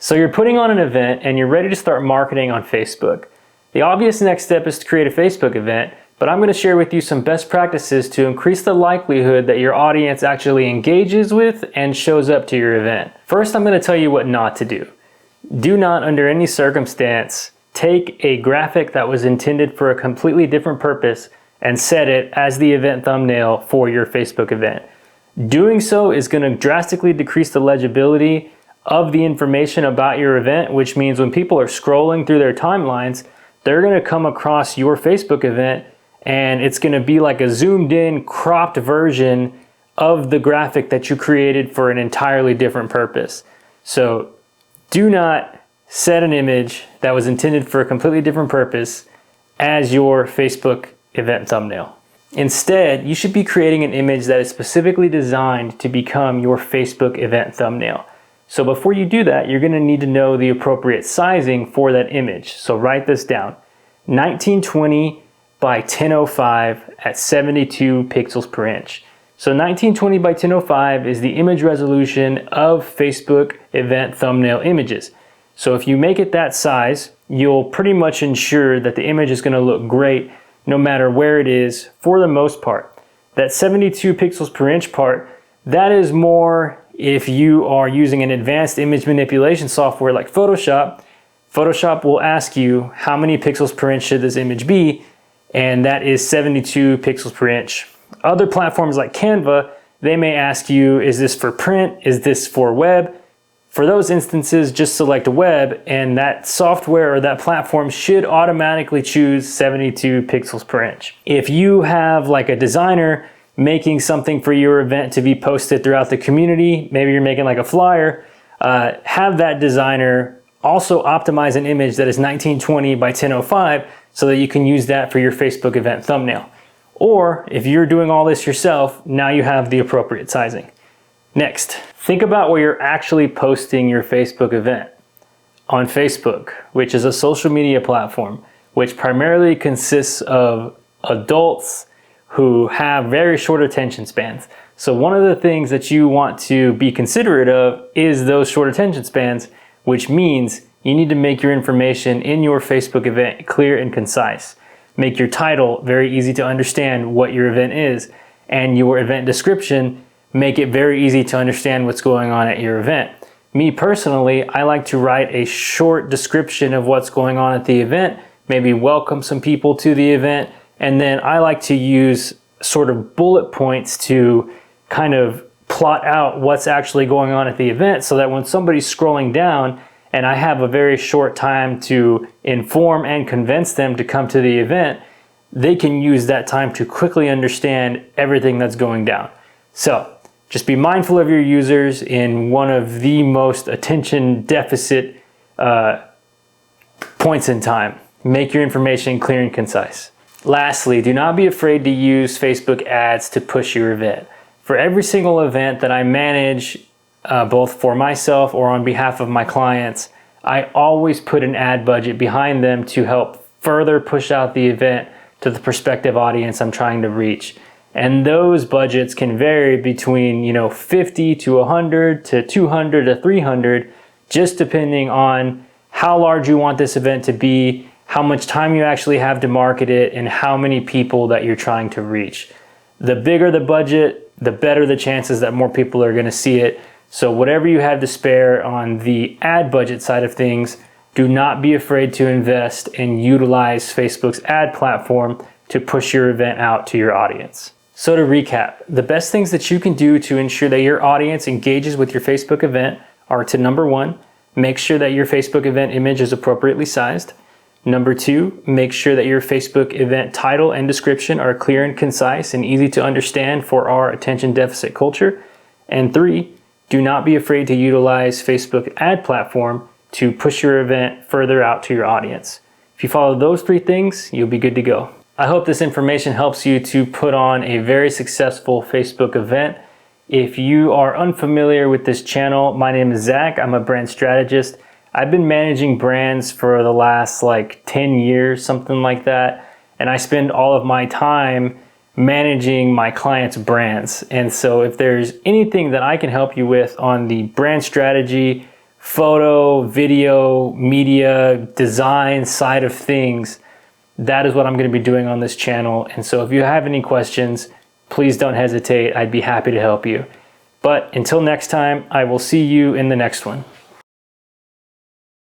So you're putting on an event and you're ready to start marketing on Facebook. The obvious next step is to create a Facebook event, but I'm going to share with you some best practices to increase the likelihood that your audience actually engages with and shows up to your event. First, I'm going to tell you what not to do. Do not, under any circumstance, take a graphic that was intended for a completely different purpose and set it as the event thumbnail for your Facebook event. Doing so is going to drastically decrease the legibility of the information about your event, which means when people are scrolling through their timelines, they're going to come across your Facebook event and it's going to be like a zoomed in, cropped version of the graphic that you created for an entirely different purpose. So do not set an image that was intended for a completely different purpose as your Facebook event thumbnail. Instead, you should be creating an image that is specifically designed to become your Facebook event thumbnail. So before you do that, you're going to need to know the appropriate sizing for that image. So write this down. 1920 by 1005 at 72 pixels per inch. So 1920 by 1005 is the image resolution of Facebook event thumbnail images. So if you make it that size, you'll pretty much ensure that the image is going to look great no matter where it is for the most part. That 72 pixels per inch part, that is more if you are using an advanced image manipulation software like Photoshop. Photoshop will ask you how many pixels per inch should this image be, and that is 72 pixels per inch. Other platforms like Canva, they may ask you, is this for print? Is this for web? For those instances, just select web, and that software or that platform should automatically choose 72 pixels per inch. If you have like a designer making something for your event to be posted throughout the community, maybe you're making like a flyer, have that designer also optimize an image that is 1920 by 1005 so that you can use that for your Facebook event thumbnail. Or if you're doing all this yourself, now you have the appropriate sizing. Next, think about where you're actually posting your Facebook event. On Facebook, which is a social media platform, which primarily consists of adults who have very short attention spans. So one of the things that you want to be considerate of is those short attention spans, which means you need to make your information in your Facebook event clear and concise. Make your title very easy to understand what your event is, and your event description, make it very easy to understand what's going on at your event. Me personally, I like to write a short description of what's going on at the event, maybe welcome some people to the event, and then I like to use sort of bullet points to kind of plot out what's actually going on at the event so that when somebody's scrolling down and I have a very short time to inform and convince them to come to the event, they can use that time to quickly understand everything that's going down. So just be mindful of your users in one of the most attention deficit points in time. Make your information clear and concise. Lastly, do not be afraid to use Facebook ads to push your event. For every single event that I manage, both for myself or on behalf of my clients, I always put an ad budget behind them to help further push out the event to the prospective audience I'm trying to reach. And those budgets can vary between 50 to 100 to 200 to 300, just depending on how large you want this event to be, how much time you actually have to market it, and how many people that you're trying to reach. The bigger the budget, the better the chances that more people are going to see it. So whatever you have to spare on the ad budget side of things, do not be afraid to invest and utilize Facebook's ad platform to push your event out to your audience. So to recap, the best things that you can do to ensure that your audience engages with your Facebook event are to, number one, make sure that your Facebook event image is appropriately sized. Number two, make sure that your Facebook event title and description are clear and concise and easy to understand for our attention deficit culture. And three, do not be afraid to utilize Facebook ad platform to push your event further out to your audience. If you follow those three things, you'll be good to go. I hope this information helps you to put on a very successful Facebook event. If you are unfamiliar with this channel, my name is Zach. I'm a brand strategist. I've been managing brands for the last 10 years, something like that. And I spend all of my time managing my clients' brands. And so if there's anything that I can help you with on the brand strategy photo, video, media, design side of things, that is what I'm going to be doing on this channel. And so if you have any questions, please don't hesitate. I'd be happy to help you. But until next time, I will see you in the next one.